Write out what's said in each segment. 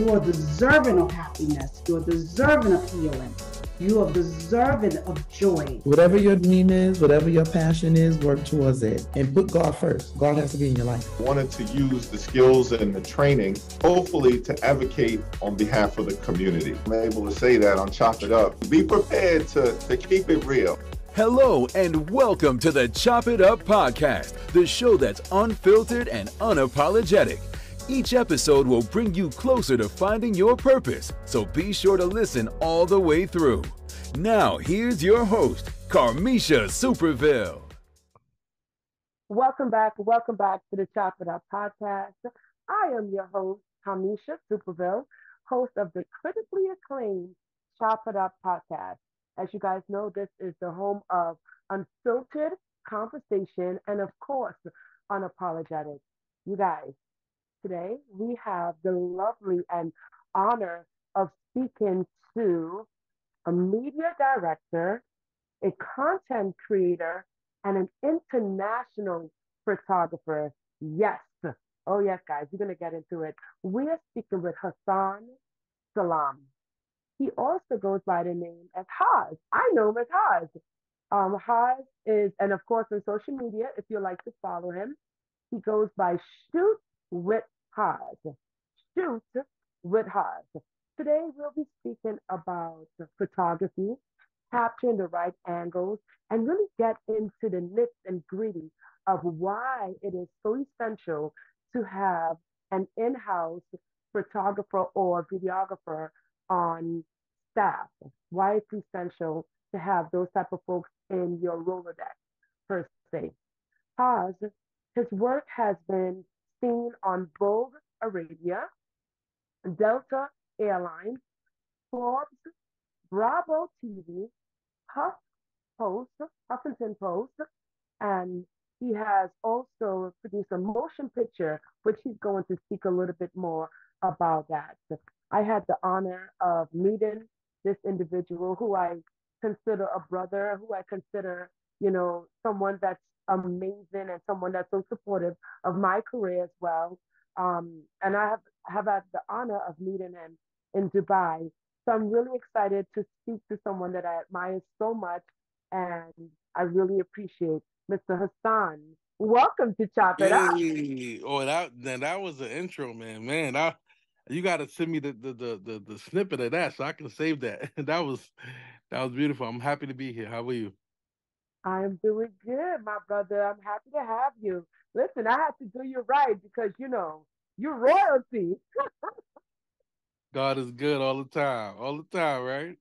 you are deserving of happiness. You are deserving of healing. You are deserving of joy. Whatever your dream is, whatever your passion is, work towards it. And put God first. God has to be in your life. I wanted to use the skills and the training, hopefully, to advocate on behalf of the community. I'm able to say that on Chop It Up. Be prepared to keep it real. Hello and welcome to the Chop It Up podcast, the show that's unfiltered and unapologetic. Each episode will bring you closer to finding your purpose, so be sure to listen all the way through. Now, here's your host, Carmisha Superville. Welcome back to the Chop It Up podcast. I am your host, Carmisha Superville, host of the critically acclaimed Chop It Up podcast. As you guys know, this is the home of unfiltered conversation and, of course, unapologetic. You guys, today we have the lovely and honor of speaking to a media director, a content creator, and an international photographer. Yes. Oh, yes, guys, we're going to get into it. We are speaking with Hassan Salam. He also goes by the name as Haz. I know him as Haz. Haz is, and of course, on social media, if you like to follow him, he goes by ShootwithHaz. ShootwithHaz. Today, we'll be speaking about photography, capturing the right angles, and really get into the nits and gritty of why it is so essential to have an in-house photographer or videographer on staff. Why it's essential to have those type of folks in your Rolodex, per se. Haz, his work has been seen on Vogue Arabia, Delta Airlines, Forbes, BravoTV, Huff Post, Huffington Post, and he has also produced a motion picture, which he's going to speak a little bit more about that. I had the honor of meeting this individual who I consider a brother, who I consider, someone that's amazing and someone that's so supportive of my career as well. And I have had the honor of meeting him in Dubai. So I'm really excited to speak to someone that I admire so much, and I really appreciate Mr. Hassan. Welcome to Chop It Up. Oh, that was the intro, man. You got to send me the snippet of that so I can save that. That was beautiful. I'm happy to be here. How are you? I'm doing good, my brother. I'm happy to have you. Listen, I have to do you right because you're royalty. God is good all the time, right?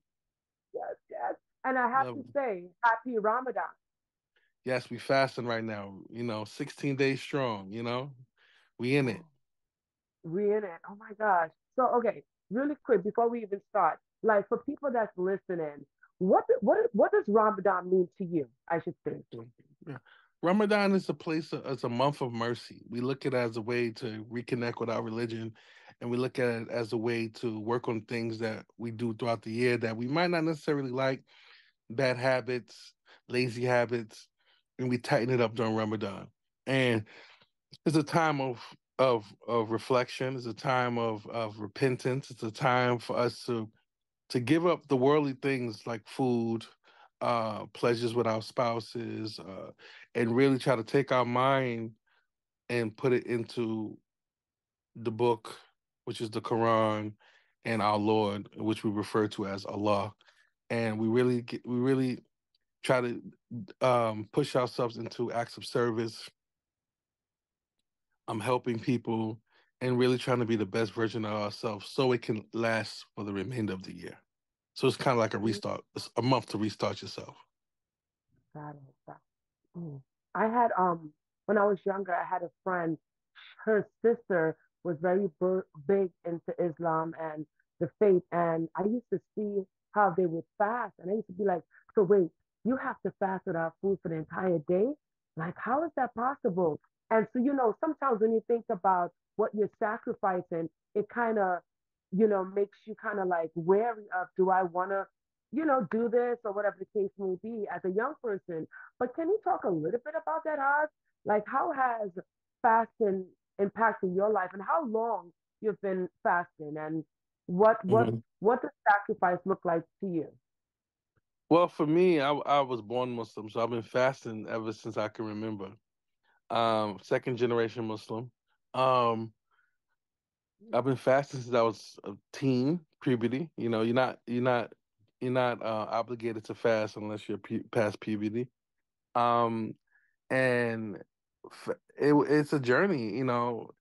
Yes. And I have to say, happy Ramadan. Yes, we fasting right now. 16 days strong. We in it. We in it. Oh my gosh. So okay, really quick before we even start, like for people that's listening, what does Ramadan mean to you? I should say. Yeah. Ramadan is it's a month of mercy. We look at it as a way to reconnect with our religion, and we look at it as a way to work on things that we do throughout the year that we might not necessarily like, bad habits, lazy habits, and we tighten it up during Ramadan. And it's a time of reflection. It's a time of repentance. It's a time for us to give up the worldly things like food, pleasures with our spouses, and really try to take our mind and put it into the book, which is the Quran, and our Lord, which we refer to as Allah. And we really try to push ourselves into acts of service. I'm helping people and really trying to be the best version of ourselves so it can last for the remainder of the year. So it's kind of like a restart, a month to restart yourself. Got it. I had when I was younger, I had a friend. Her sister was very big into Islam and the faith, and I used to see how they would fast, and I used to be like, "So wait, you have to fast without food for the entire day? Like, how is that possible?" And so, sometimes when you think about what you're sacrificing, it kind of, makes you kind of like wary of, do I want to, do this or whatever the case may be as a young person. But can you talk a little bit about that, Oz? Like, how has fasting impacted your life, and how long you've been fasting, and what what Mhm. what does sacrifice look like to you? Well, for me, I was born Muslim, so I've been fasting ever since I can remember. Second generation Muslim. Um, I've been fasting since I was a teen, puberty. You know, you're not obligated to fast unless you're past puberty. Um, and it's a journey. You know,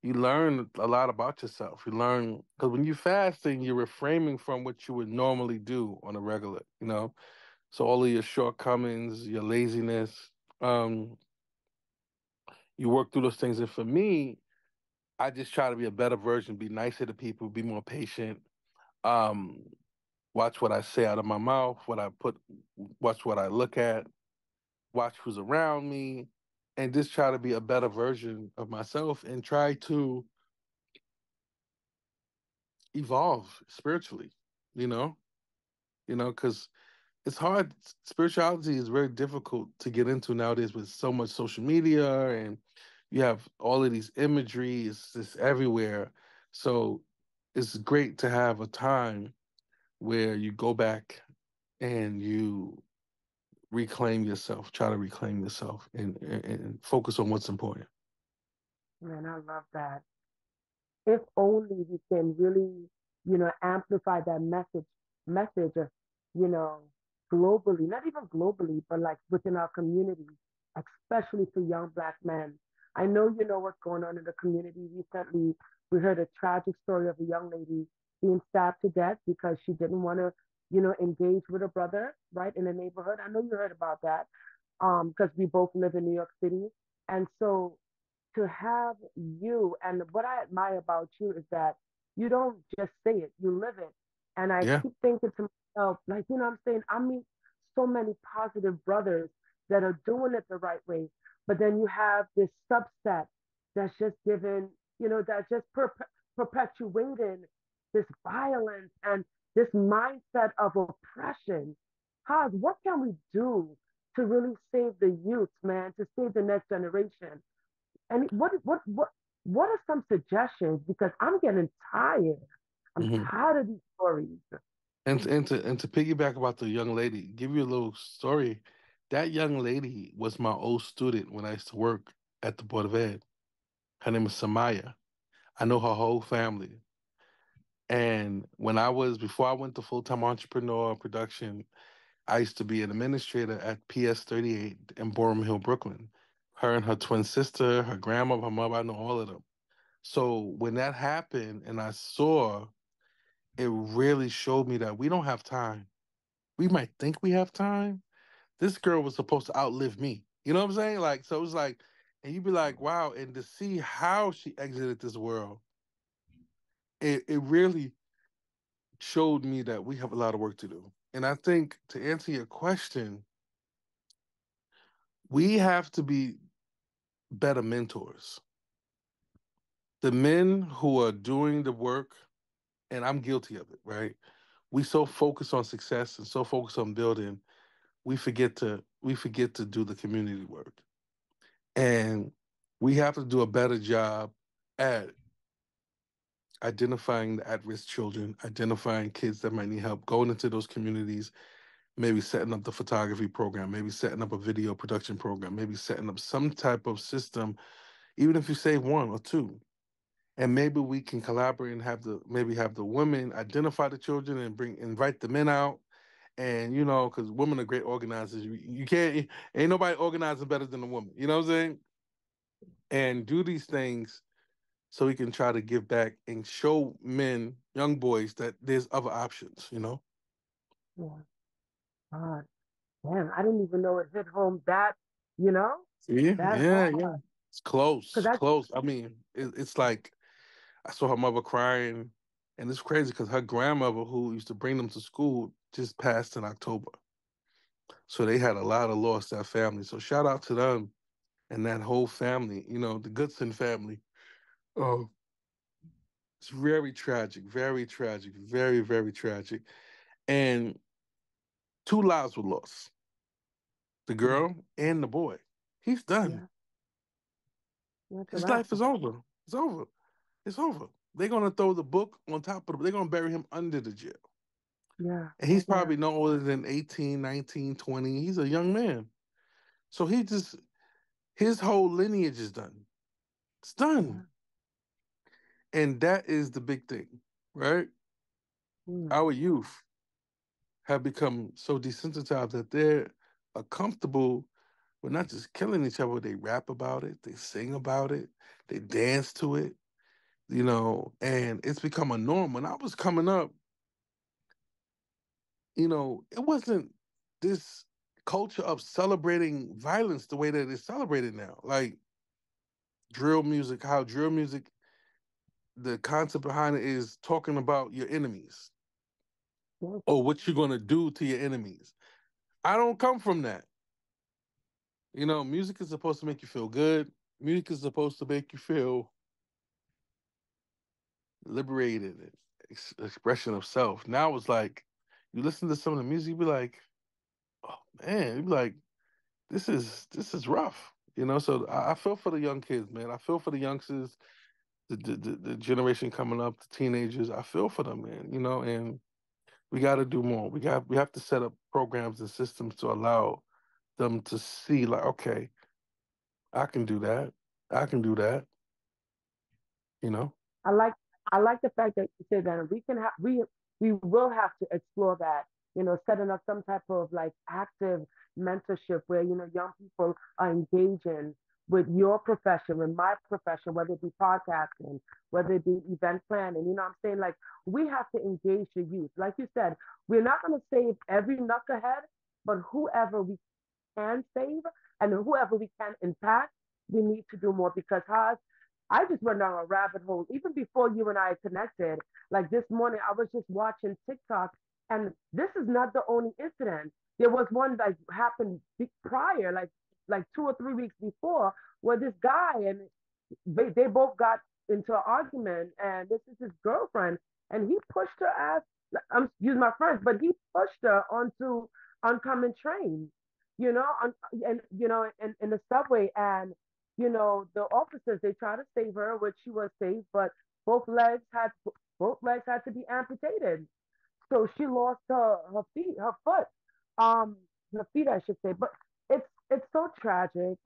you learn a lot about yourself. You learn because when you fasting, you're reframing from what you would normally do on a regular. You know, so all of your shortcomings, your laziness, um, you work through those things. And for me, I just try to be a better version, be nicer to people, be more patient. Um, watch what I say out of my mouth, watch what I look at, watch who's around me, and just try to be a better version of myself and try to evolve spiritually, you know, because it's hard. Spirituality is very difficult to get into nowadays with so much social media and you have all of these imagery, it's just everywhere. So it's great to have a time where you go back and you reclaim yourself, try to reclaim yourself and focus on what's important. Man, I love that. If only we can really, amplify that message, you know, globally, not even globally, but like within our community, especially for young Black men. I know you know what's going on in the community. Recently, we heard a tragic story of a young lady being stabbed to death because she didn't want to, engage with her brother, right, in the neighborhood. I know you heard about that, because we both live in New York City. And so to have you, and what I admire about you is that you don't just say it, you live it. And I Yeah. keep thinking to myself, like, what I'm saying, I meet so many positive brothers that are doing it the right way. But then you have this subset that's just given, that's just perpetuating this violence and this mindset of oppression. Haz, what can we do to really save the youth, man, to save the next generation? And what are some suggestions? Because I'm getting tired. I'm hmm tired of these stories. and to piggyback about the young lady, give you a little story. That young lady was my old student when I used to work at the Board of Ed. Her name is Samaya. I know her whole family. And before I went to full time entrepreneur production, I used to be an administrator at PS 38 in Borum Hill, Brooklyn. Her and her twin sister, her grandma, her mother, I know all of them. So when that happened and I saw, it really showed me that we don't have time. We might think we have time. This girl was supposed to outlive me. You know what I'm saying? Like, so it was like, and you'd be like, wow. And to see how she exited this world, it really showed me that we have a lot of work to do. And I think to answer your question, we have to be better mentors. The men who are doing the work, and I'm guilty of it, right? We so focus on success and so focus on building, we forget to do the community work. And we have to do a better job at identifying the at-risk children, identifying kids that might need help, going into those communities, maybe setting up the photography program, maybe setting up a video production program, maybe setting up some type of system, even if you save one or two. And maybe we can collaborate and have the women identify the children and invite the men out. And because women are great organizers. You can't ain't nobody organizing better than a woman. You know what I'm saying? And do these things so we can try to give back and show men, young boys, that there's other options. Yeah, God, damn, I didn't even know it hit home you know, Yeah, that yeah, hard. yeah. It's close, Because I, close. I mean, it's like I saw her mother crying, and it's crazy because her grandmother, who used to bring them to school, just passed in October. So they had a lot of loss, that family. So shout out to them and that whole family, the Goodson family. Oh, it's very tragic, very, very tragic. And two lives were lost, the yeah, girl and the boy. He's done. yeah, yeah, it's a His wrap. life is over. It's over. It's over. they're gonna throw the book on top of it. They're gonna bury him under the jail. Yeah. And he's probably no older than 18, 19, 20. He's a young man. So his whole lineage is done. It's done. Yeah. And that is the big thing, right? Our youth have become so desensitized that they're comfortable with not just killing each other, they rap about it, they sing about it, they dance to it, and it's become a norm. When I was coming up, it wasn't this culture of celebrating violence the way that it's celebrated now. Like drill music, how drill music, the concept behind it is talking about your enemies or what you're going to do to your enemies. I don't come from that. Music is supposed to make you feel good. Music is supposed to make you feel liberated, expression of self. Now it's like, you listen to some of the music, you be like, oh man, you be like, this is rough. So I feel for the young kids, man. I feel for the youngsters, the generation coming up, the teenagers. I feel for them, man. And we got to do more. We have to set up programs and systems to allow them to see, like, okay, I can do that. I can do that. I like the fact that you said that we will have to explore that, setting up some type of like active mentorship where, young people are engaging with your profession, with my profession, whether it be podcasting, whether it be event planning. I'm saying? Like, we have to engage the youth. Like you said, we're not going to save every knucklehead, but whoever we can save and whoever we can impact, we need to do more because I just went down a rabbit hole even before you and I connected. Like this morning, I was just watching TikTok, and this is not the only incident. There was one that happened prior, like 2 or 3 weeks before, where this guy and they both got into an argument, and this is his girlfriend, and he pushed her ass. I'm excuse my French, but he pushed her onto oncoming trains, in the subway, and the officers, they tried to save her, which she was safe, but both legs had to be amputated. So she lost her foot, um, her feet, I should say. But it's so tragic.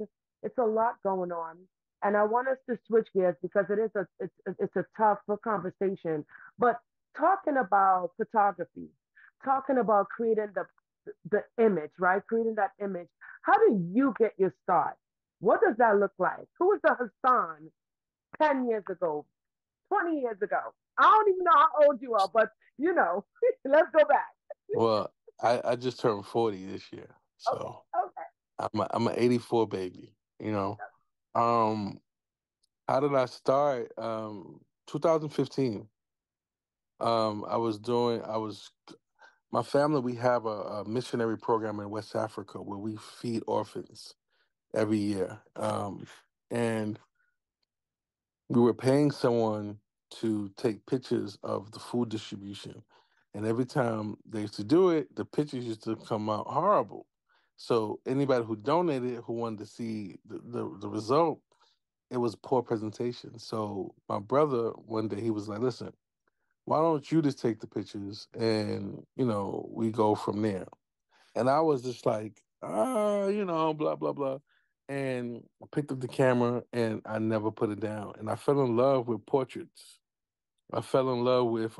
It's a lot going on, and I want us to switch gears because it's a tough conversation. But talking about photography, talking about creating the image, right? Creating that image. How do you get your start? What does that look like? Who was the Hassan 10 years ago, 20 years ago? I don't even know how old you are, but let's go back. Well, I just turned 40 this year. So okay. I'm an 84 baby, How did I start? 2015. My family, we have a missionary program in West Africa where we feed orphans every year. And we were paying someone to take pictures of the food distribution. And every time they used to do it, the pictures used to come out horrible. So anybody who donated, who wanted to see the result, it was poor presentation. So my brother, one day, he was like, listen, why don't you just take the pictures and, we go from there. And I was just like, blah, blah, blah. And I picked up the camera and I never put it down. And I fell in love with portraits. I fell in love with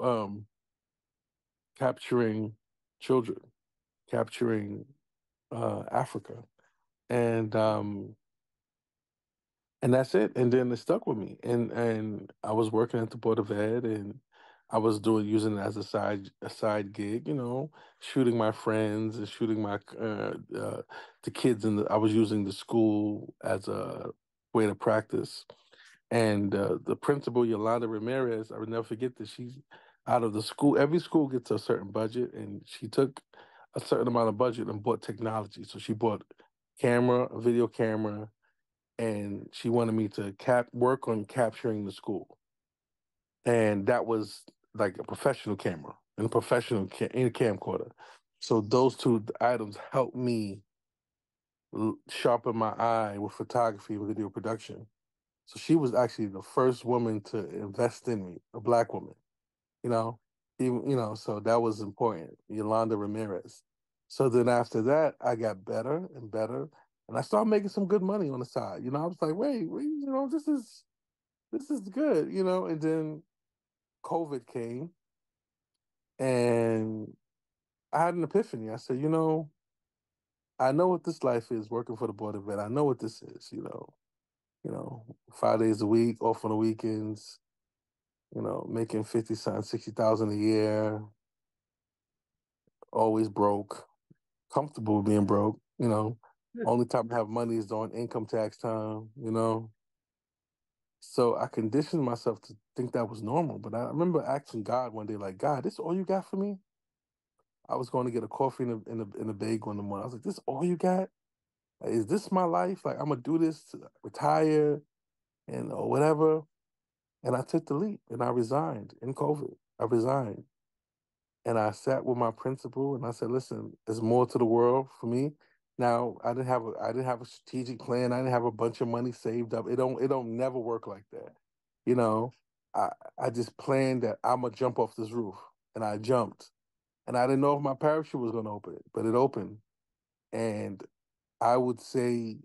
capturing children, capturing Africa. And that's it. And then it stuck with me. And I was working at the Board of Ed, and I was using it as a side gig, shooting my friends and shooting my the kids I was using the school as a way to practice. And the principal, Yolanda Ramirez, I would never forget that she's out of the school. Every school gets a certain budget, and she took a certain amount of budget and bought technology. So she bought a video camera, and she wanted me to work on capturing the school. And that was like a professional camera and a professional camcorder. So those two items helped me sharpen my eye with photography and video production. So she was actually the first woman to invest in me, a Black woman, you know, even, so that was important. Yolanda Ramirez. So then after that, I got better and better, and I started making some good money on the side. I was like, wait, this is good, and then COVID came, and I had an epiphany. I said, I know what this life is working for the Board of Ed. I know what this is, 5 days a week, off on the weekends, making 50 something, 60,000 a year, always broke, comfortable being broke, only time I have money is on income tax time. So I conditioned myself to think that was normal. But I remember asking God one day, like, God, this all you got for me? I was going to get a coffee in a bagel in the morning. I was like, this all you got? Like, is this my life? Like, I'm gonna do this to retire and or whatever. And I took the leap and I resigned in COVID. I resigned. And I sat with my principal and I said, listen, there's more to the world for me. Now I didn't have a strategic plan. I didn't have a bunch of money saved up. It don't never work like that. You know, I I just planned that I'm gonna jump off this roof. And I jumped. And I didn't know if my parachute was gonna open, but it opened. And I would say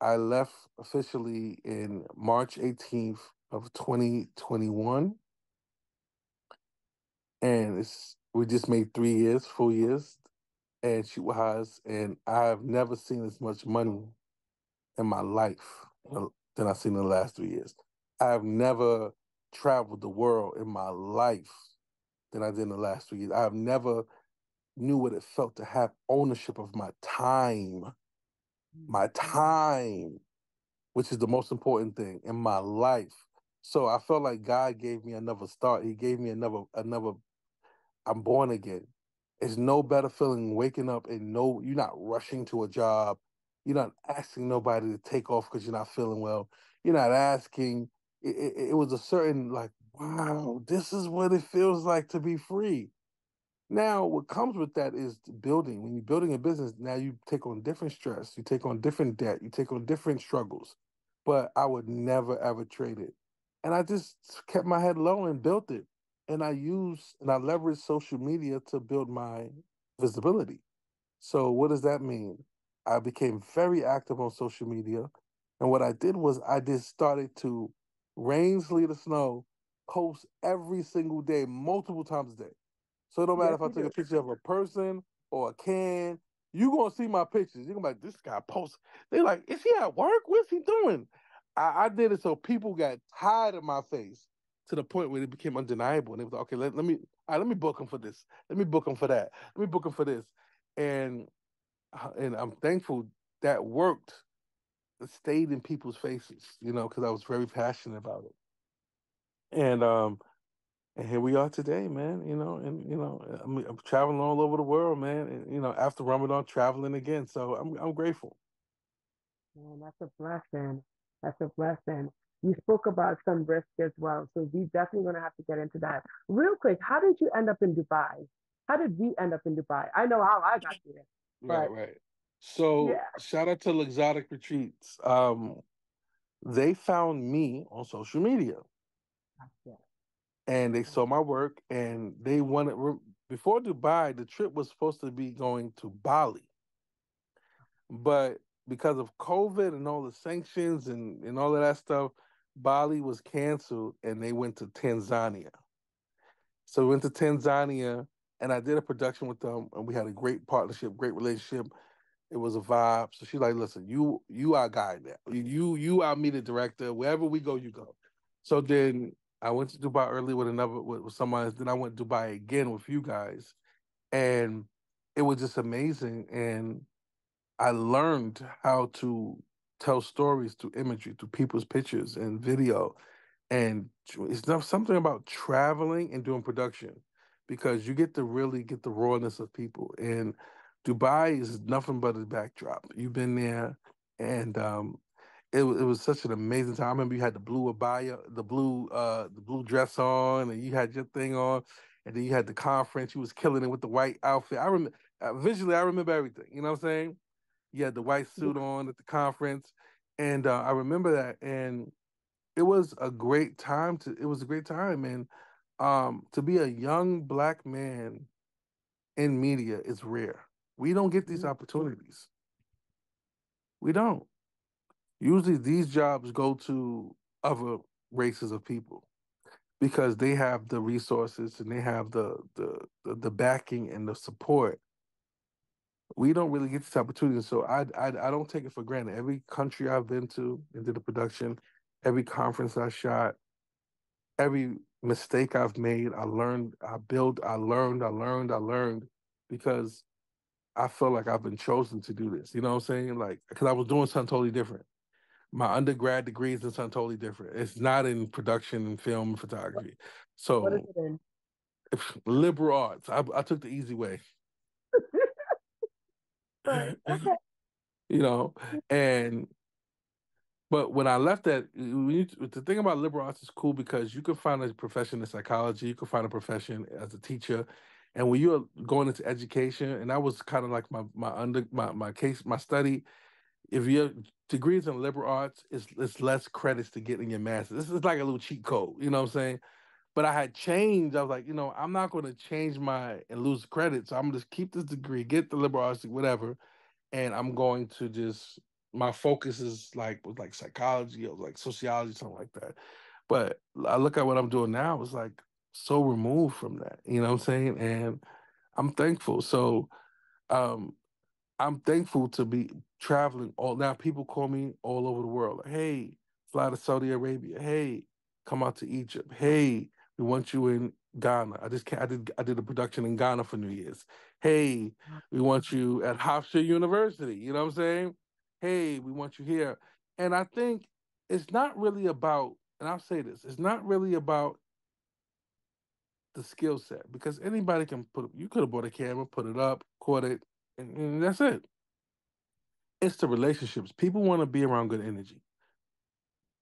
I left officially in March 18th of 2021, and we just made 3 years, full years, and ShootwithHaz, and I've never seen as much money in my life than I've seen in the last 3 years. I've never traveled the world in my life than I did in the last 3 years. I've never knew what it felt to have ownership of my time, which is the most important thing in my life. So I felt like God gave me another start. He gave me another. I'm born again. It's no better feeling waking up and you're not rushing to a job. You're not asking nobody to take off because you're not feeling well. You're not asking. It was a certain like, wow, this is what it feels like to be free. Now, what comes with that is the building. When you're building a business, now you take on different stress, you take on different debt, you take on different struggles. But I would never ever trade it. And I just kept my head low and built it. And I leveraged social media to build my visibility. So what does that mean? I became very active on social media. And what I did was I just started to rain, sleet, or snow, post every single day, multiple times a day. So it don't matter Yes, if I you take a do. picture of a person or a can, you gonna see my pictures. You're gonna be like, this guy posts. They're like, is he at work? What's he doing? I did it so people got tired of my face to the point where it became undeniable. And it was like, okay, let me book him for this. Let me book him for that. Let me book him for this. And and I'm thankful that worked. It stayed in people's faces, because I was very passionate about it. And here we are today, man. I'm traveling all over the world, man. And after Ramadan, traveling again. So I'm grateful. Man, that's a blessing. That's a blessing. You spoke about some risk as well, so we definitely going to have to get into that. Real quick, how did you end up in Dubai? How did we end up in Dubai? I know how I got there, Right, but right. So yeah, shout out to Luxotic Retreats. They found me on social media yeah, and they saw my work and they wanted before Dubai, the trip was supposed to be going to Bali. But because of COVID and all the sanctions and all of that stuff, Bali was canceled and they went to Tanzania. So we went to Tanzania and I did a production with them and we had a great partnership, great relationship. It was a vibe. So she's like, listen, you our guy now. You our media director. Wherever we go, you go. So then I went to Dubai early with someone else. Then I went to Dubai again with you guys. And it was just amazing. And I learned how to tell stories through imagery, through people's pictures and video. And it's not something about traveling and doing production because you get to really get the rawness of people. And Dubai is nothing but a backdrop. You've been there, and it was such an amazing time. I remember you had the blue abaya, the blue dress on, and you had your thing on, and then you had the conference. You was killing it with the white outfit. I remember visually, I remember everything. You know what I'm saying? You had the white yeah. suit on at the conference, And I remember that, and it was a great time and to be a young Black man in media is rare. We don't get these opportunities. We don't. Usually these jobs go to other races of people because they have the resources and they have the backing and the support. We don't really get this opportunity, so I don't take it for granted. Every country I've been to and did the production, every conference I shot, every mistake I've made, I learned, I built, I learned because I feel like I've been chosen to do this. You know what I'm saying? Like, because I was doing something totally different. My undergrad degree is in something totally different. It's not in production and film and photography. What is So, it in? liberal arts. I took the easy way. Right. Okay. You know, and but when I left that, the thing about liberal arts is cool because you can find a profession in psychology, you can find a profession as a teacher, and when you're going into education, and that was kind of like my study. If your degrees in liberal arts, it's less credits to get in your master's. This is like a little cheat code, you know what I'm saying? But I had changed. I was like, I'm not going to change and lose credit, so I'm gonna just keep this degree, get the liberal arts, whatever, and I'm going to just my focus was like psychology, it was like sociology, something like that. But I look at what I'm doing now, it's like so removed from that, you know what I'm saying? And I'm thankful. So um I'm thankful to be traveling all now. People call me all over the world. Like, hey, fly to Saudi Arabia. Hey, come out to Egypt. Hey, we want you in Ghana. I did a production in Ghana for New Year's. Hey, we want you at Hofstra University. You know what I'm saying? Hey, we want you here. And I think it's not really about, and I'll say this, it's not really about the skill set because anybody can you could have bought a camera, put it up, caught it, and that's it. It's the relationships. People want to be around good energy.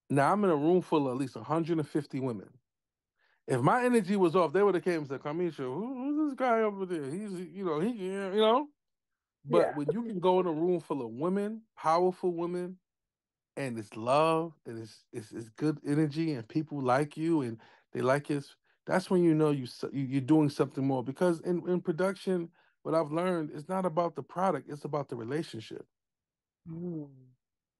Now I'm in a room full of at least 150 women. If my energy was off, they would have came and said, Kamisha, who's this guy over there? He. But Yeah. when you can go in a room full of women, powerful women, and it's love and it's good energy and people like you and they like it, that's when you know you're doing something more. Because in production, what I've learned is not about the product, it's about the relationship. Mm,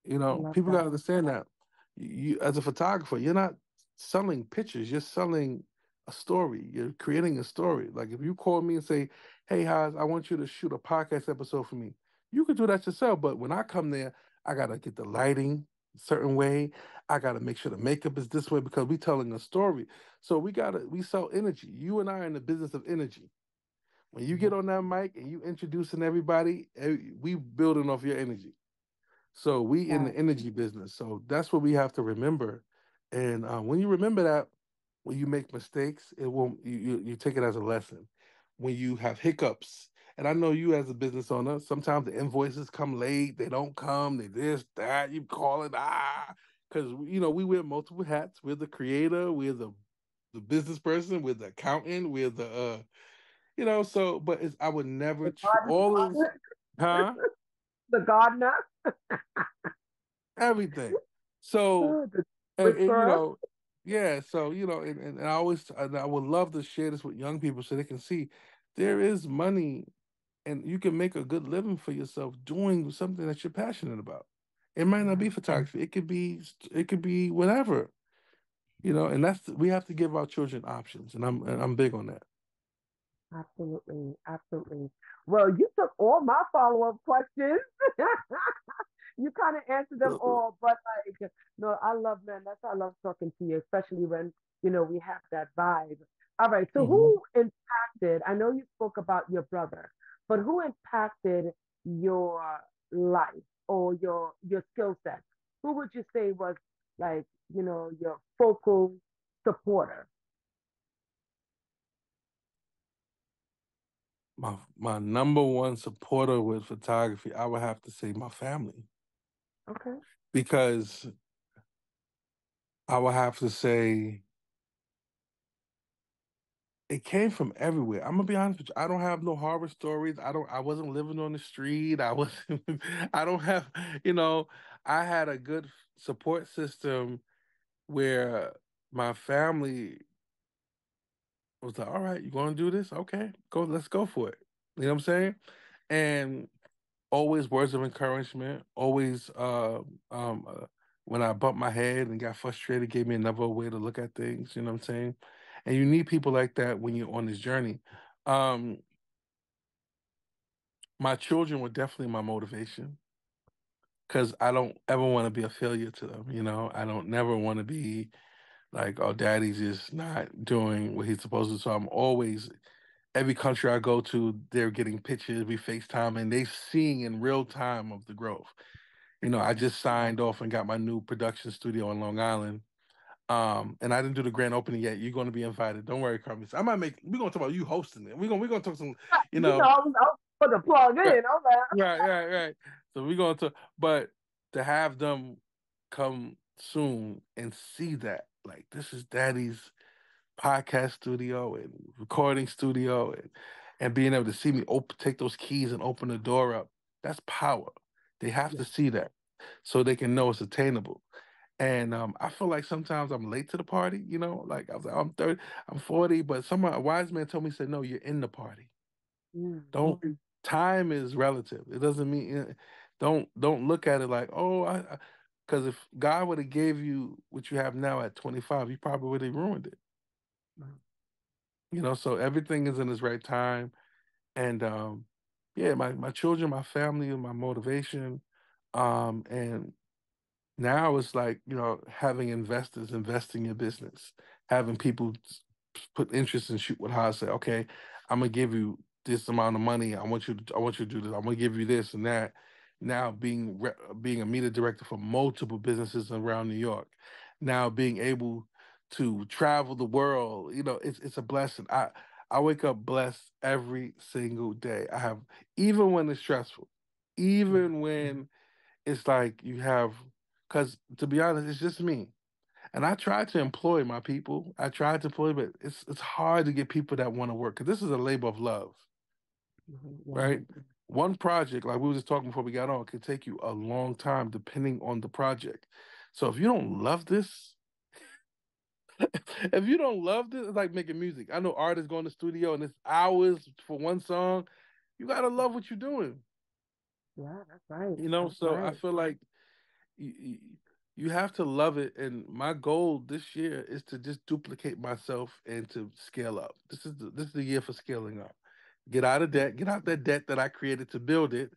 I love People got that. to understand that you, as a photographer, you're not selling pictures. You're selling a story. You're creating a story. Like if you call me and say, "Hey, Haz, I want you to shoot a podcast episode for me," you could do that yourself. But when I come there, I gotta get the lighting a certain way. I gotta make sure the makeup is this way because we telling a story. So we sell energy. You and I are in the business of energy. When you get on that mic and you introducing everybody, we building off your energy. So we in the Right. energy business. So that's what we have to remember. And when you remember that, when you make mistakes, it won't you take it as a lesson. When you have hiccups, and I know you as a business owner, sometimes the invoices come late, they don't come, they this, that, you call it, because we wear multiple hats. We're the creator, we're the business person, we're the accountant, we're the so but I would never The garden, all of huh? the gardener, Everything. So the and whisperer. yeah, so and I would love to share this with young people so they can see there is money and you can make a good living for yourself doing something that you're passionate about. It might not be photography. It could be whatever, and we have to give our children options, and I'm big on that. Absolutely, absolutely. Well, you took all my follow-up questions. You kind of answered them all, but like, no, I love, man. That's why I love talking to you, especially when we have that vibe. All right, so Hmm. who impacted? I know you spoke about your brother, but who impacted your life or your skill set? Who would you say was like, your focal supporter? My number one supporter with photography, I would have to say my family Okay. because I would have to say it came from everywhere. I'm gonna be honest with you. I don't have no horror stories. I wasn't living on the street. I wasn't I don't have, you know, I had a good support system where my family was like, all right, you gonna do this? Okay, let's go for it. You know what I'm saying? And always words of encouragement, always when I bumped my head and got frustrated, gave me another way to look at things, you know what I'm saying? And you need people like that when you're on this journey. Um, my children were definitely my motivation because I don't ever want to be a failure to them, you know. I don't never want to be like, oh, daddy's just not doing what he's supposed to. So I'm always every country I go to, they're getting pictures, we FaceTime, and they seeing in real time of the growth. You know, I just signed off and got my new production studio in Long Island. And I didn't do the grand opening yet. You're going to be invited. Don't worry, Carmen. I might make. We're going to talk about you hosting it. We're going to talk some. You You know, know, I was put the plug in. right, I'm like, right. So we're going to. But to have them come soon and see that, like, this is Daddy's podcast studio and recording studio, and being able to see me take those keys and open the door up. That's power. They have to see that so they can know it's attainable. And I feel like sometimes I'm late to the party, you know, like I was like, I'm 30, I'm 40, but a wise man told me, said, no, you're in the party. Don't time is relative. It doesn't mean don't look at it like, oh, because if God would have gave you what you have now at 25, you probably would have ruined it. You know, so everything is in its right time. And yeah, my children, my family, and my motivation. And now it's like, you know, having investors investing in business, having people put interest in Shoot with Haas, say, okay, I'm gonna give you this amount of money. I want you to do this. I'm gonna give you this and that. Now being a media director for multiple businesses around New York, now being able to travel the world, you know, it's a blessing. I wake up blessed every single day. I have, even when it's stressful, even when it's like you have, because to be honest, it's just me. And I try to employ my people. I try to employ, but it's hard to get people that want to work because this is a labor of love, right? One project, like we were just talking before we got on, could take you a long time depending on the project. So if you don't love this, if you don't love this, it's like making music. I know artists go in the studio and it's hours for one song. You gotta love what you're doing, yeah, that's right. you know. That's So I right. feel like you, you have to love it. And my goal this year is to just duplicate myself and to scale up. This is the year for scaling up. Get out of debt, get out that debt that I created to build it.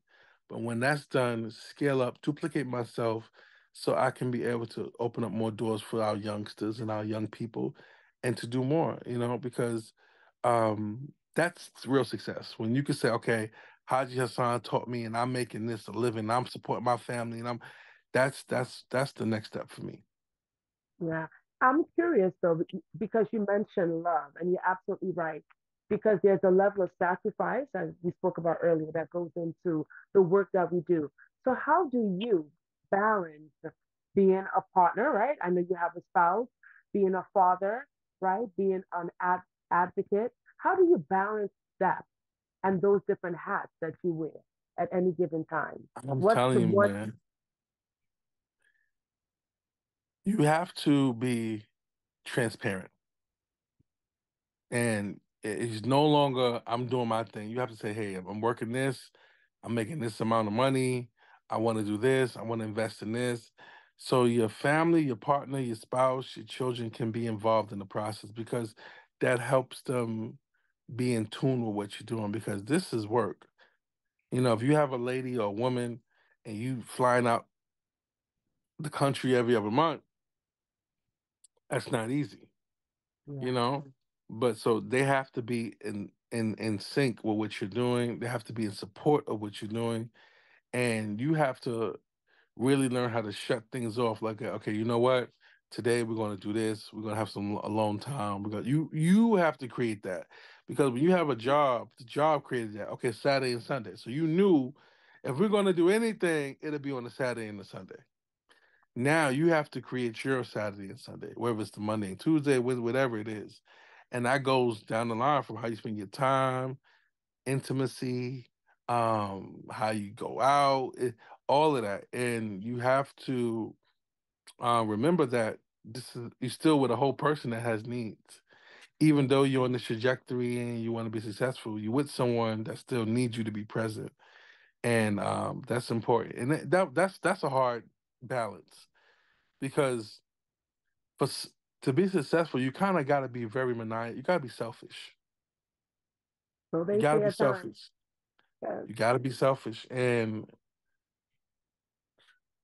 But when that's done, scale up, duplicate myself so I can be able to open up more doors for our youngsters and our young people and to do more, you know, because that's real success. When you can say, okay, Haji Hassan taught me and I'm making this a living, I'm supporting my family and that's the next step for me. Yeah. I'm curious though, because you mentioned love, and you're absolutely right. Because there's a level of sacrifice, as we spoke about earlier, that goes into the work that we do. So, how do you balance being a partner, right? I know you have a spouse, being a father, right? Being an advocate. How do you balance that and those different hats that you wear at any given time? I'm What's telling the you, what? man, you have to be transparent. And it's no longer I'm doing my thing. You have to say, hey, I'm working this, I'm making this amount of money, I want to do this, I want to invest in this. So your family, your partner, your spouse, your children can be involved in the process because that helps them be in tune with what you're doing because this is work. You know, if you have a lady or a woman and you flying out the country every other month, that's not easy, you Yeah, know. But so they have to be in sync with what you're doing. They have to be in support of what you're doing, and you have to really learn how to shut things off. Like, okay, you know what? Today we're going to do this. We're going to have some alone time. You have to create that because when you have a job, the job created that. Okay, Saturday and Sunday. So you knew if we're going to do anything, it'll be on a Saturday and a Sunday. Now you have to create your Saturday and Sunday, whether it's the Monday and Tuesday, whatever it is. And that goes down the line from how you spend your time, intimacy, how you go out, all of that. And you have to remember that you're still with a whole person that has needs. Even though you're on this trajectory and you want to be successful, you're with someone that still needs you to be present, and that's important. And that's a hard balance because for to be successful, you kind of got to be very maniacal. You got to be selfish. So You they got to say be at times. selfish. Yes. You got to be selfish,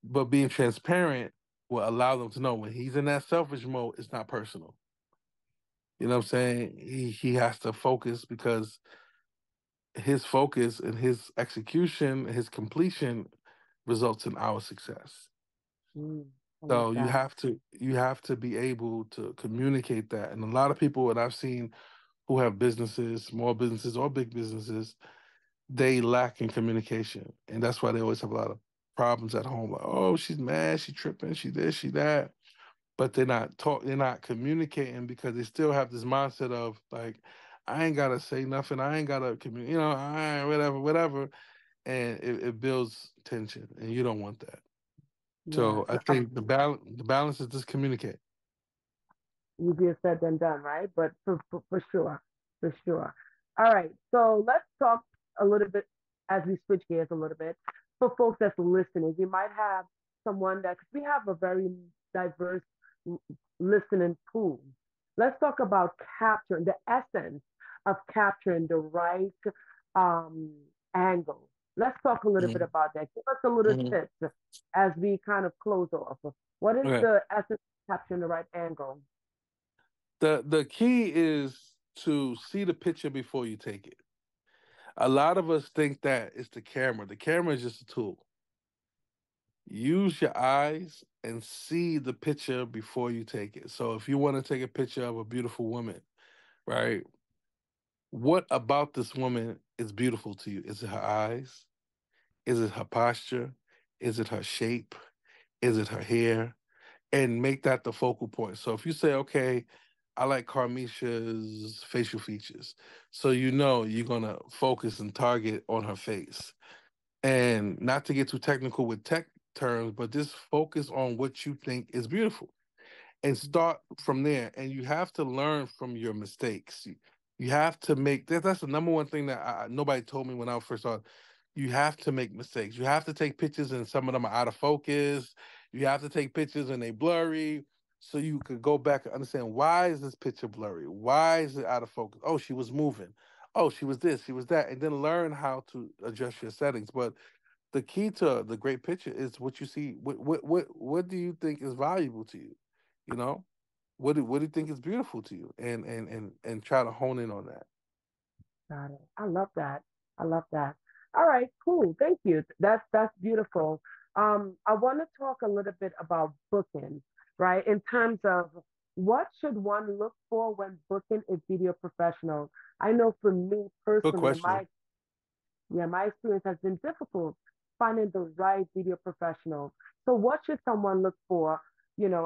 but being transparent will allow them to know when he's in that selfish mode, it's not personal. You know what I'm saying? He has to focus because his focus and his execution, his completion results in our success. I love So that. you have to be able to communicate that. And a lot of people that I've seen who have businesses, small businesses or big businesses, they lack in communication. And that's why they always have a lot of problems at home. Like, oh, she's mad, she tripping, she this, she that. But they're not communicating because they still have this mindset of like, I ain't gotta say nothing, I ain't gotta communicate, I whatever. And it builds tension and you don't want that. Yeah. So I think the balance is just communicate. Easier said than done, right? But for sure, for sure. All right, so let's talk a little bit as we switch gears a little bit. For folks that's listening, you might have someone that, because we have a very diverse listening pool. Let's talk about capturing the essence of capturing the right um, angle. Let's talk a little bit Mm-hmm. about that. Give us a little Mm-hmm. tips as we kind of close off. What is Okay. the essence of capturing the right angle? The key is to see the picture before you take it. A lot of us think that it's the camera. The camera is just a tool. Use your eyes and see the picture before you take it. So if you want to take a picture of a beautiful woman, right? What about this woman is beautiful to you? Is it her eyes? Is it her posture? Is it her shape? Is it her hair? And make that the focal point. So if you say, okay, I like Carmisha's facial features, so you're gonna focus and target on her face. And not to get too technical with tech terms, but just focus on what you think is beautiful and start from there. And you have to learn from your mistakes. You have to make that's the number one thing that nobody told me when I first started. You have to make mistakes. You have to take pictures, and some of them are out of focus. You have to take pictures and they blurry, so you could go back and understand why is this picture blurry? Why is it out of focus? Oh, she was moving. Oh, she was this, she was that, and then learn how to adjust your settings. But the key to the great picture is what you see. What do you think is valuable to you? You know, what do you think is beautiful to you? And try to hone in on that. Got it. I love that. I love that. All right, cool. Thank you. That's beautiful. I want to talk a little bit about booking, right? In terms of what should one look for when booking a video professional? I know for me Good personally, question. my experience has been difficult finding the right video professional. So what should someone look for,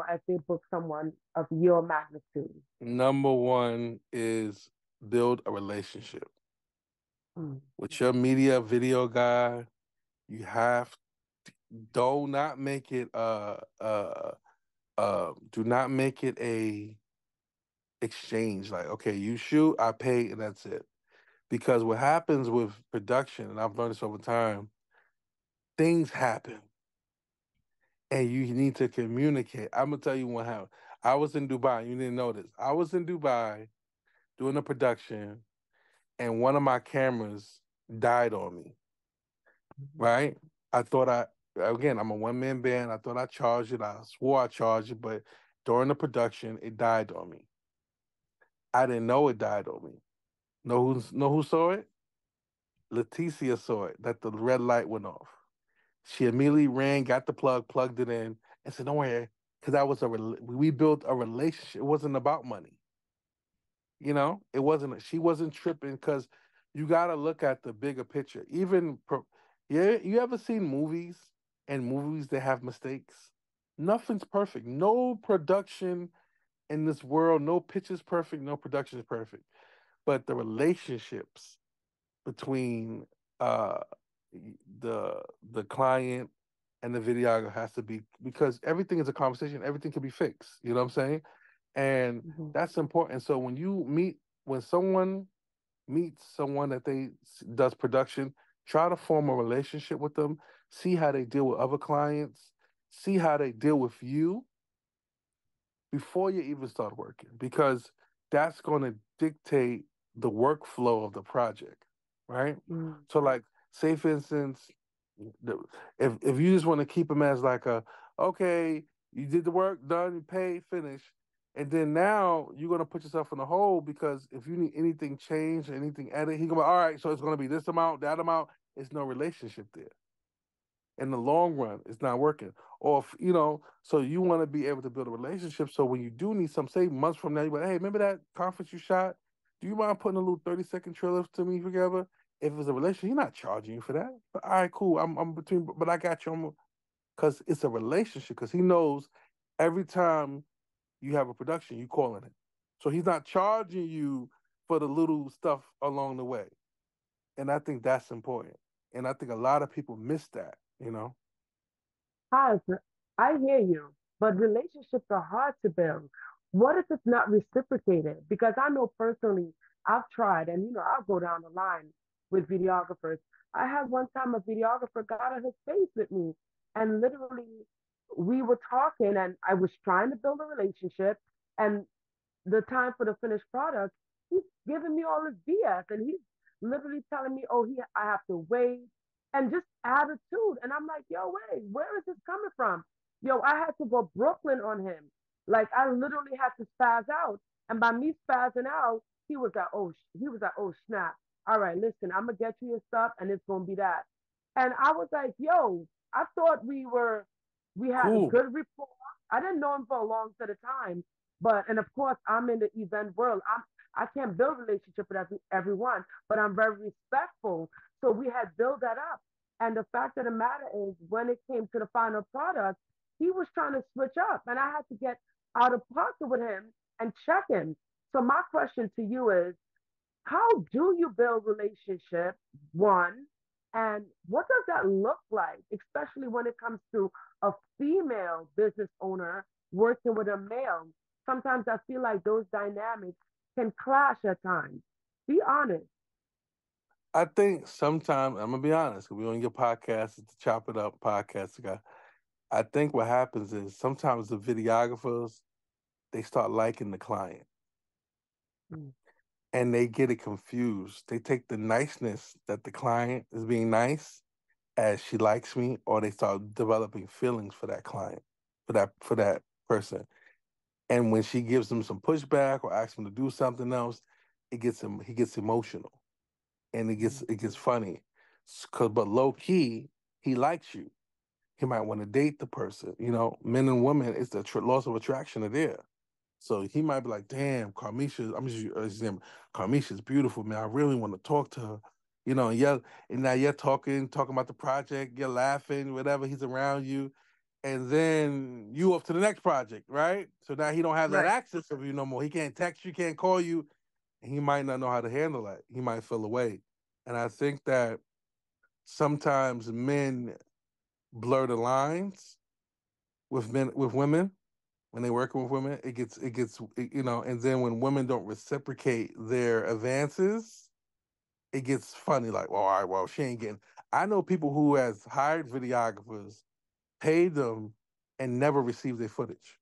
as they book someone of your magnitude? Number one is build a relationship Mm. with your media video guy. You have do not make it do not make it a exchange like, okay, you shoot, I pay, and that's it. Because what happens with production, and I've learned this over time, things happen and you need to communicate. I'm gonna tell you what happened. I was in Dubai. You didn't know this. I was in Dubai doing a production, and one of my cameras died on me. Right? I thought I'm a one man band. I thought I charged it. I swore I charged it, but during the production, it died on me. I didn't know it died on me. Know who saw it? Leticia saw it. That the red light went off. She immediately ran, got the plug, plugged it in, and said, "Don't worry," because we built a relationship. It wasn't about money. It wasn't. She wasn't tripping because you got to look at the bigger picture. Yeah, you ever seen movies and movies that have mistakes? Nothing's perfect. No production in this world, no pitch is perfect, no production is perfect, but the relationships between the client and the videographer has to be, because everything is a conversation. Everything can be fixed. You know what I'm saying? And that's important. So when someone meets someone that does production, try to form a relationship with them. See how they deal with other clients. See how they deal with you before you even start working, because that's going to dictate the workflow of the project, right? So, like, say for instance, if you just want to keep them as like okay, you did the work, done, you paid, finished, and then now you're going to put yourself in a hole, because if you need anything changed, anything added, he's going to be, all right, so it's going to be this amount, that amount. It's no relationship there. In the long run, it's not working. Or so you want to be able to build a relationship. So when you do need some, say months from now, you're like, hey, remember that conference you shot? Do you mind putting a little 30-second trailer to me together? If it's a relationship, he's not charging you for that. But all right, cool. I'm between, but I got you. Because it's a relationship. Because he knows every time you have a production, you calling it. So he's not charging you for the little stuff along the way. And I think that's important. And I think a lot of people miss that. Haz, I hear you, but relationships are hard to build. What if it's not reciprocated? Because I know personally, I've tried, and I'll go down the line with videographers. I had one time a videographer got on his face with me, and literally we were talking, and I was trying to build a relationship, and the time for the finished product, he's giving me all this BS, and he's literally telling me, "Oh, I have to wait," and just attitude. And I'm like, "Yo, wait, where is this coming from?" Yo, I had to go Brooklyn on him. Like I literally had to spaz out, and by me spazzing out, he was like, "Oh snap! All right, listen, I'm gonna get you your stuff, and it's gonna be that." And I was like, "Yo, I thought we had a Cool. good rapport." I didn't know him for a long set of time, and of course, I'm in the event world. I can't build relationship with everyone, but I'm very respectful. So we had built that up. And the fact of the matter is, when it came to the final product, he was trying to switch up, and I had to get out of pocket with him and check him. So my question to you is, how do you build relationships? One, and what does that look like, especially when it comes to a female business owner working with a male? Sometimes I feel like those dynamics can clash at times. Be honest. I think sometimes, I'm gonna be honest, we on your podcast, it's the Chop It Up podcast guy. I think what happens is sometimes the videographers, they start liking the client Mm. and they get it confused. They take the niceness that the client is being nice as she likes me, or they start developing feelings for that client, for that person. And when she gives him some pushback or asks him to do something else, he gets emotional, and it gets funny. But low key, he likes you. He might want to date the person. Men and women, it's the loss of attraction are there. So he might be like, damn, Carmisha, I'm just using Carmisha's beautiful, man. I really want to talk to her. And now you're talking about the project, you're laughing, whatever, he's around you. And then you off to the next project, right? So now he don't have that Right. access of you no more. He can't text you, can't call you, and he might not know how to handle that. He might feel away. And I think that sometimes men blur the lines with women when they're working with women. And then when women don't reciprocate their advances, it gets funny. Like, well, all right, well, she ain't getting. I know people who has hired videographers, paid them, and never received their footage.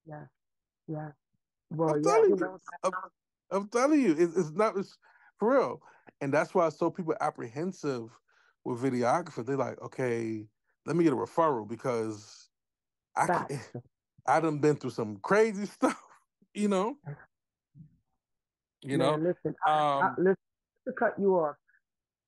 Yeah. Yeah. Well, I'm yeah, telling you, I'm telling you, it's not it's for real, and that's why so people apprehensive with videographers. They're like, okay, let me get a referral because I that. can't. I done been through some crazy stuff, you know. You know. Man, listen, Um, listen to cut you off.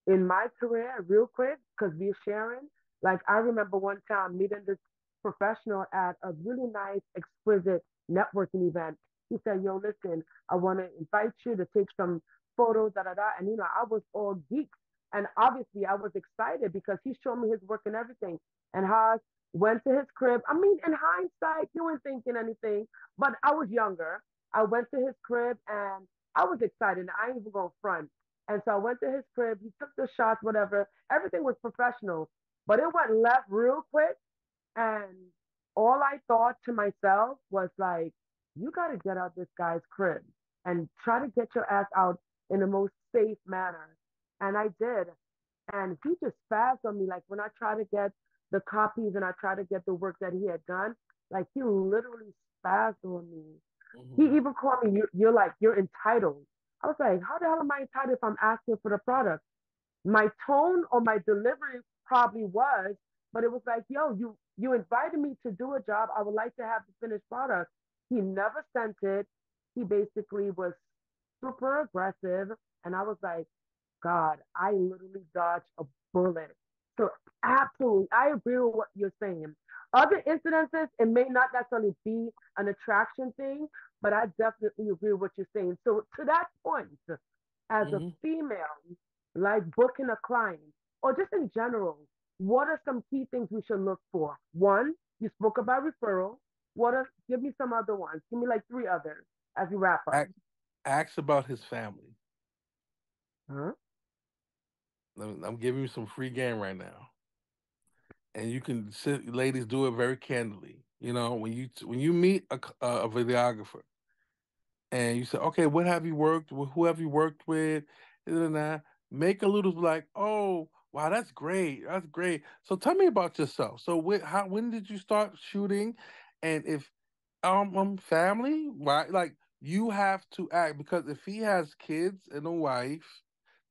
In my career, real quick, because we're sharing, like I remember one time meeting this professional at a really nice, exquisite networking event. He said, "Yo, listen, I want to invite you to take some photos, da da da." And I was all geeked, and obviously I was excited because he showed me his work and everything. And how Went to his crib. I mean, in hindsight, you weren't thinking anything, but I was younger. I went to his crib and I was excited. I ain't even going front. And so I went to his crib. He took the shots, whatever. Everything was professional, but it went left real quick. And all I thought to myself was like, you got to get out this guy's crib and try to get your ass out in the most safe manner. And I did. And he just spazzed on me. Like when I tried to get the copies and I tried to get the work that he had done, like he literally spazzed on me. He even called me, you're like, you're entitled. I was like, how the hell am I entitled if I'm asking for the product? My tone or my delivery probably was, but it was like, yo, you invited me to do a job. I would like to have the finished product. He never sent it. He basically was super aggressive. And I was like, God, I literally dodged a bullet. So absolutely, I agree with what you're saying. Other incidences, it may not necessarily be an attraction thing, but I definitely agree with what you're saying. So to that point, as a female, like booking a client, or just in general, what are some key things we should look for? One, you spoke about referral. Give me some other ones. Give me like three others as you wrap up. Ask about his family. Huh? I'm giving you some free game right now, and you can sit, ladies, do it very candidly. You know, when you meet a videographer, and you say, okay, what have you worked with? Who have you worked with? And that. Make a little like, oh, wow, that's great. That's great. So tell me about yourself. So when did you start shooting? And if family, right? Like you have to act because if he has kids and a wife,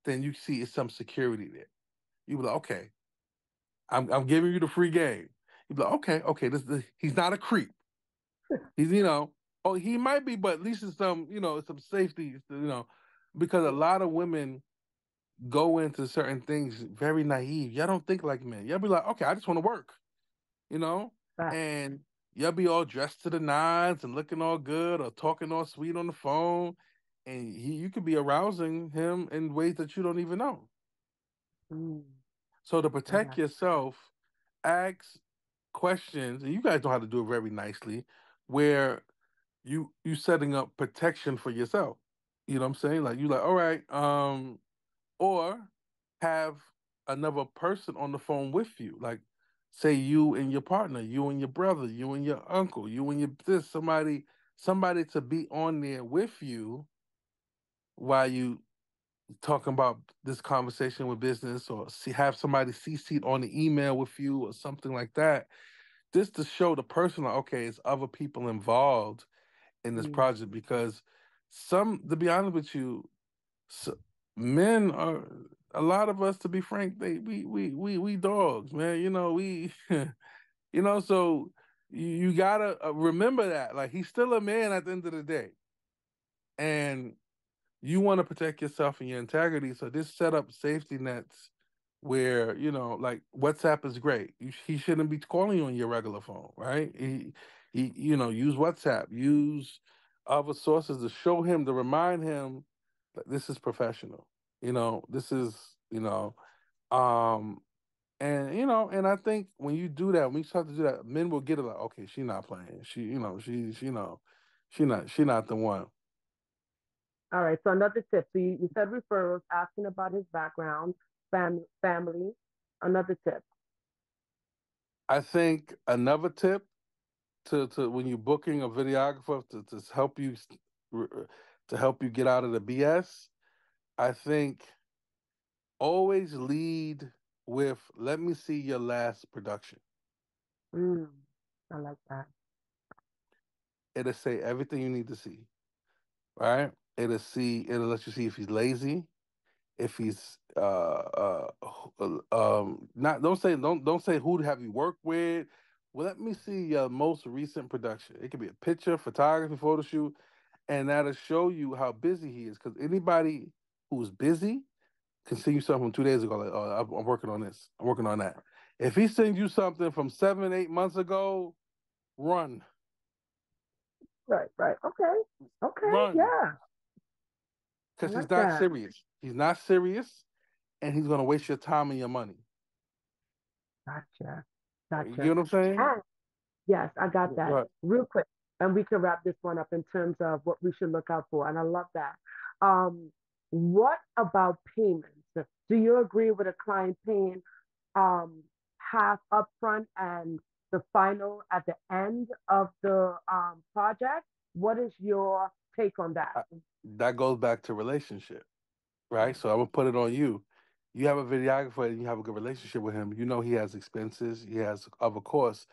then you see it's some security there. You be like, okay, I'm giving you the free game. You be like, okay, he's not a creep. He's oh, he might be, but at least it's some some safety, because a lot of women go into certain things very naive. Y'all don't think like men. Y'all be like, okay, I just want to work, you know, Right. and y'all be all dressed to the nines and looking all good or talking all sweet on the phone, and you could be arousing him in ways that you don't even know. Mm, So to I protect got yourself, ask questions, and you guys know how to do it very nicely, where you setting up protection for yourself. You know what I'm saying? Like you like, all right, or have another person on the phone with you. Like say you and your partner, you and your brother, you and your uncle, you and your somebody to be on there with you while you talking about this conversation with business, or have somebody CC'd on the email with you or something like that, just to show the person like, okay, it's other people involved in this you. project. Because to be honest with you, so, men are, a lot of us, to be frank, we dogs, man. We so you gotta remember that, like, he's still a man at the end of the day, and you want to protect yourself and your integrity. So this set up safety nets where, like WhatsApp is great. He shouldn't be calling you on your regular phone, right? He use WhatsApp, use other sources to show him, to remind him that this is professional. This is, um, and I think when you do that, when you start to do that, men will get it like, okay, she's not playing. She not the one. All right. So another tip. So you said referrals, asking about his background, family. Another tip. I think another tip to when you're booking a videographer to help you get out of the BS, I think always lead with, let me see your last production. Mm, I like that. It'll say everything you need to see, right? It'll let you see if he's lazy, if he's not, don't say who have you worked with. Well, let me see your most recent production. It could be a picture, photography, photo shoot, and that'll show you how busy he is. Because anybody who's busy can send you something from 2 days ago, like, oh, I'm working on this, I'm working on that. If he sends you something from 7, 8 months ago, run, Right. Right. Okay. Okay. run, Yeah. I because like he's not that. serious. He's not serious, and he's gonna waste your time and your money. Gotcha. You Gotcha. know what I'm saying? And yes, I got that. Right. Real quick. And we can wrap this one up in terms of what we should look out for. And I love that. Um, what about payments? Do you agree with a client paying um, half upfront and the final at the end of the project? What is your take on that? I- that goes back to relationship, right? So I'm gonna put it on you. You have a videographer and you have a good relationship with him. You know he has expenses. He has, of course,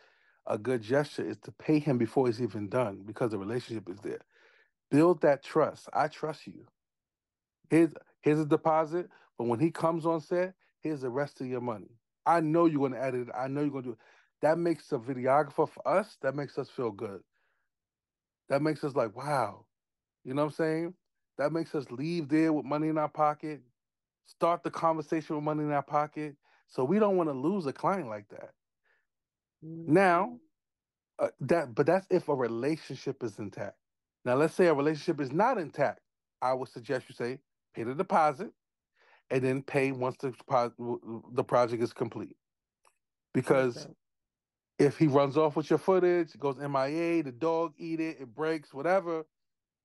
a good gesture is to pay him before he's even done because the relationship is there. Build that trust. I trust you. Here's here's a deposit, but when he comes on set, here's the rest of your money. I know you're gonna edit it. I know you're gonna do it. That makes the videographer for us. That makes us feel good. That makes us like, wow. You know what I'm saying? That makes us leave there with money in our pocket, start the conversation with money in our pocket. So we don't want to lose a client like that. Now, Mm, but that's if a relationship is intact. Now, let's say a relationship is not intact. I would suggest you say pay the deposit and then pay once the project is complete. Because perfect. if he runs off with your footage, it goes MIA, the dog eat it, it breaks, whatever, at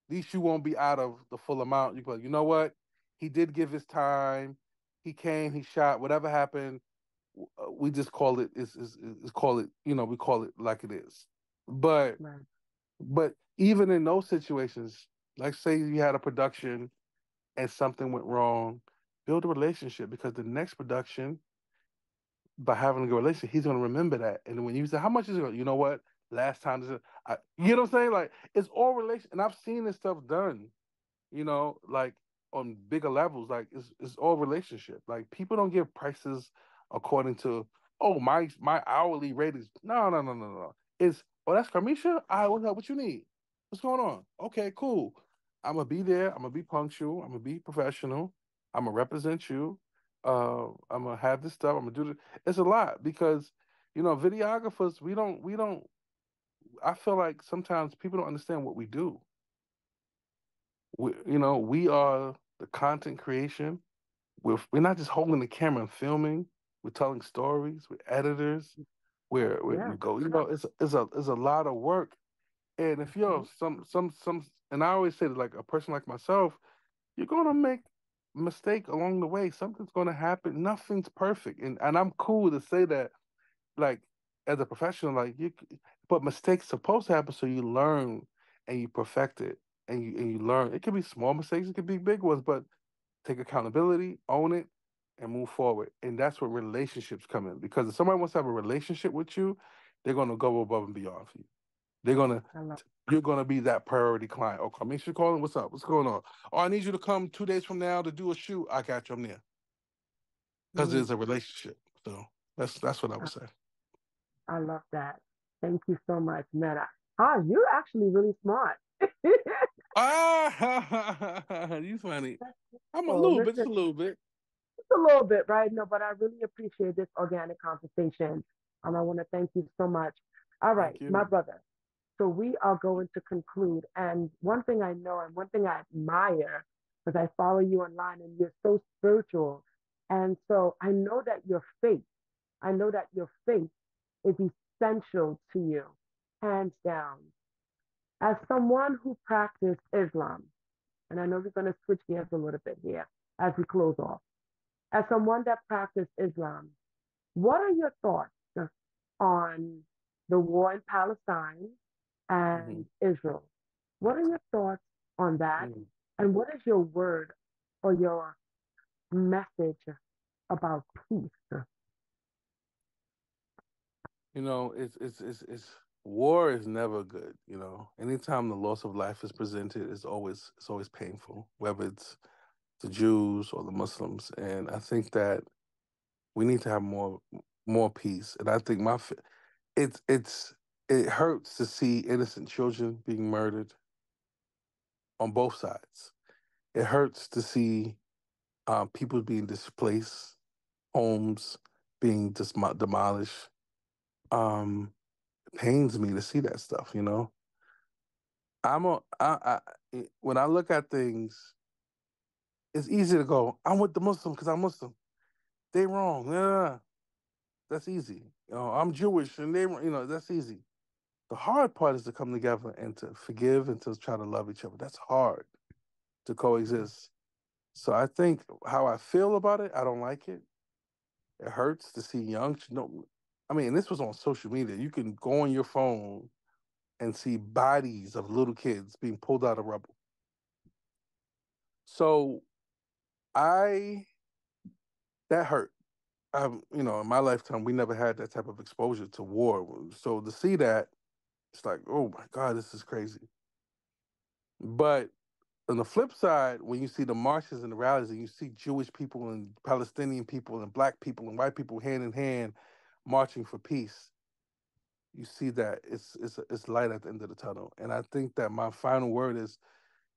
least you won't be out of the full amount. You go, you know what? He did give his time. He came, he shot, whatever happened. We just call it is call it, we call it like it is. But Right. but even in those situations, like say you had a production and something went wrong, build a relationship because the next production, by having a good relationship, he's gonna remember that. And when you say, how much is it? You know what? Last time, you know what I'm saying? Like it's all relation. And I've seen this stuff done, like on bigger levels. Like it's all relationship. Like people don't give prices according to, oh, my hourly rate is no. It's, oh, that's Carmisha. What's up? What you need? What's going on? Okay, cool. I'm gonna be there. I'm gonna be punctual. I'm gonna be professional. I'm gonna represent you. I'm gonna have this stuff. I'm gonna do this. It's a lot because, videographers. We don't. I feel like sometimes people don't understand what we do. We are the content creation. We're not just holding the camera and filming. We're telling stories. We're editors. We Yeah. go. It's a lot of work. And if you're Mhm. and I always say that, like a person like myself, you're gonna make mistake along the way. Something's gonna happen. Nothing's perfect, and I'm cool to say that, like as a professional, like but mistakes supposed to happen so you learn and you perfect it and you learn. It could be small mistakes, it could be big ones, but take accountability, own it, and move forward. And that's where relationships come in. Because if somebody wants to have a relationship with you, they're gonna go above and beyond for you. They're gonna I love. you're gonna be that priority client. Okay, make sure you call them. What's up? What's going on? Oh, I need you to come 2 days from now to do a shoot. I got you. I'm there because Mm, there's a relationship. So that's what I would I, say. I love that. Thank you so much, Meta. You're actually really smart. Ah, you funny. I'm a Oh, little bit, just listen, a little bit. just a little bit, right? No, but I really appreciate this organic conversation. And I want to thank you so much. All right, Thank my you. brother. So we are going to conclude. And one thing I know and one thing I admire, because I follow you online and you're so spiritual. And so I know that your faith is essential to you, hands down. As someone who practiced Islam, and I know we're going to switch gears a little bit here as we close off. As someone that practiced Islam, what are your thoughts on the war in Palestine Hmm. and Israel? What are your thoughts on that? And what is your word or your message about peace? It's war is never good. Anytime the loss of life is presented, it's always painful, whether it's the Jews or the Muslims. And I think that we need to have more peace. And I think it hurts to see innocent children being murdered on both sides. It hurts to see people being displaced, homes being demolished. It pains me to see that stuff. When I look at things, it's easy to go, I'm with the Muslim because I'm Muslim. They wrong. Yeah, that's easy. I'm Jewish, and that's easy. The hard part is to come together and to forgive and to try to love each other. That's hard to coexist. So I think how I feel about it, I don't like it. It hurts to see young. No, I mean, this was on social media. You can go on your phone and see bodies of little kids being pulled out of rubble. So that hurt. In my lifetime, we never had that type of exposure to war. So to see that, it's like, oh my God, this is crazy. But on the flip side, when you see the marches and the rallies, and you see Jewish people and Palestinian people and Black people and white people hand in hand marching for peace, you see that it's light at the end of the tunnel. And I think that my final word is,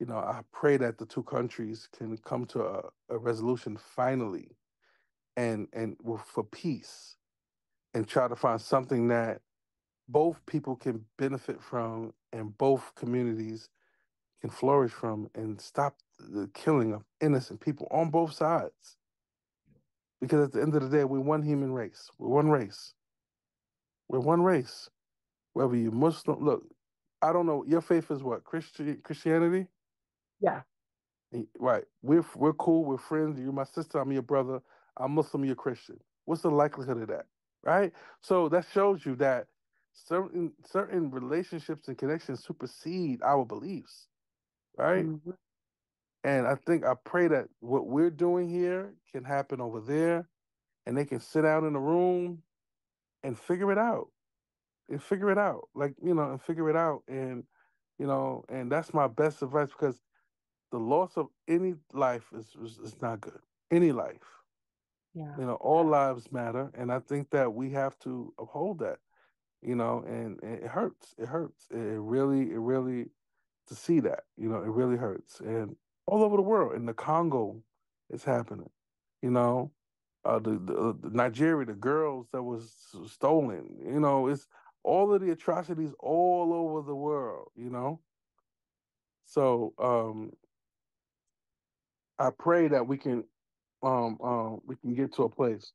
I pray that the two countries can come to a resolution finally, and for peace, and try to find something that both people can benefit from and both communities can flourish from, and stop the killing of innocent people on both sides. Because at the end of the day, we're one human race. We're one race. We're one race. Whether you're Muslim, look, I don't know. Your faith is what? Christianity? Yeah. Right. We're cool. We're friends. You're my sister. I'm your brother. I'm Muslim. You're Christian. What's the likelihood of that? Right. So that shows you that certain relationships and connections supersede our beliefs. Right. Mm-hmm. And I pray that what we're doing here can happen over there, and they can sit down in a room and figure it out. And figure it out. And figure it out. And that's my best advice, because the loss of any life is not good. Any life. Yeah. All lives matter. And I think that we have to uphold that, and it hurts. It hurts. It really, to see that, it really hurts. And all over the world, in the Congo, it's happening. The Nigeria, the girls that was stolen. It's all of the atrocities all over the world. So I pray that we can get to a place.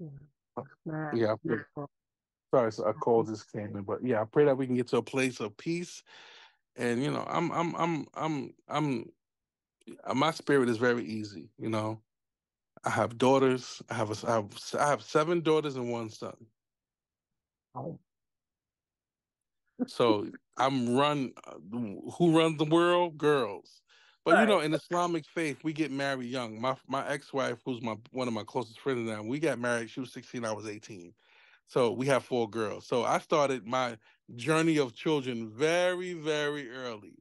Yeah. Man. Yeah. Beautiful. Sorry, so a call just came in, but yeah, I pray that we can get to a place of peace. And my spirit is very easy. I have daughters. I have 7 daughters and 1 son. Oh. So who runs the world? Girls. But Right. in Islamic faith, we get married young. My ex-wife, who's one of my closest friends now, we got married. She was 16, I was 18. So we have 4 girls. So I started my journey of children very, very early.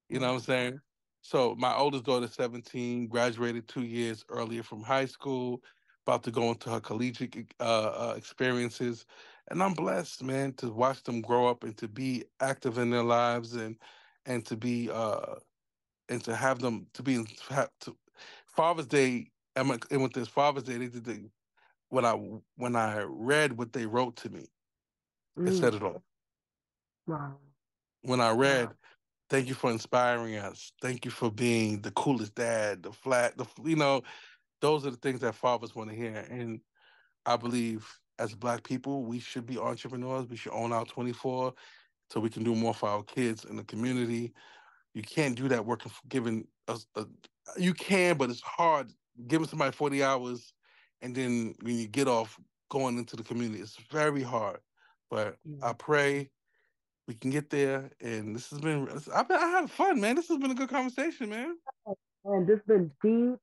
You know what I'm saying? So my oldest daughter, 17, graduated 2 years earlier from high school, about to go into her collegiate experiences. And I'm blessed, man, to watch them grow up and to be active in their lives, and to be and to have them to be Father's Day. And with this Father's Day, they did when I read what they wrote to me, it said Mm. it all. Wow. When I read, thank you for inspiring us. Thank you for being the coolest dad, those are the things that fathers want to hear. And I believe as Black people, we should be entrepreneurs. We should own our 24 so we can do more for our kids in the community. You can't do that working for giving us you can, but it's hard giving somebody 40 hours, and then when you get off, going into the community. It's very hard. But I pray we can get there. And I had fun, man. This has been a good conversation, man. And this has been deep.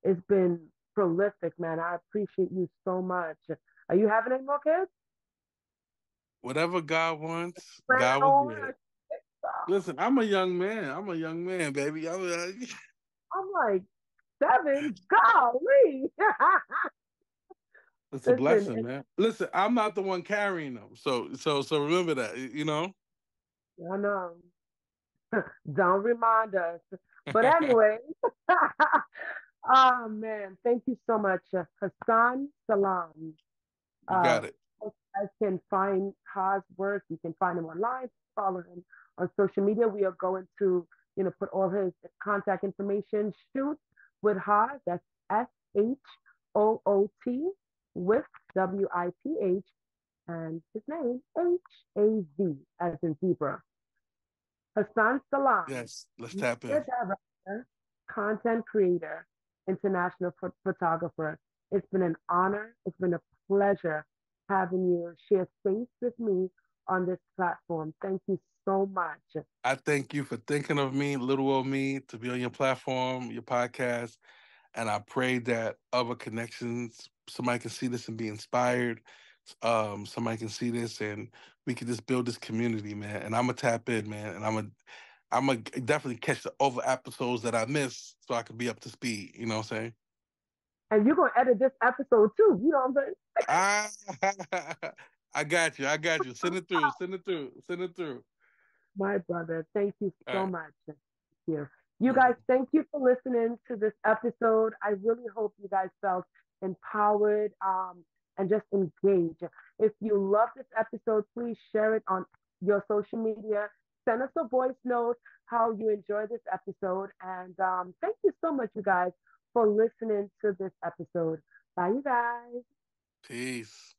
It's been prolific, man. I appreciate you so much. Are you having any more kids? Whatever God wants, Plan God will on get it. it. Listen, I'm a young man. I'm a young man, baby. I'm like, 7? Golly. It's a Listen, blessing, man. Listen, I'm not the one carrying them. So remember that. I know. Don't remind us. But anyway, oh man, thank you so much, Hassan Salam. You got it. You guys can find Ha's work. You can find him online. Follow him on social media. We are going to, put all his contact information. Shoot with Haz. That's SHOOT with WIPH and his name HAZ as in zebra. Hassan Salam, Yes, let's tap in. media director, content creator, international photographer. It's been an honor. It's been a pleasure having you share space with me on this platform. Thank you so much. I thank you for thinking of me, little old me, to be on your platform, your podcast. And I pray that other connections, somebody can see this and be inspired. Somebody can see this and we can just build this community, man. And I'm gonna tap in, man. And I'm gonna definitely catch the over episodes that I missed so I can be up to speed. You know what I'm saying? And you're gonna edit this episode too. You know what I'm saying? Ah, I got you. I got you. Send it through. Send it through. Send it through. My brother, thank you All so right. much. Thank you. You guys, thank you for listening to this episode. I really hope you guys felt empowered and just engaged. If you love this episode, please share it on your social media. Send us a voice note how you enjoy this episode. And thank you so much, you guys, for listening to this episode. Bye, you guys. Peace.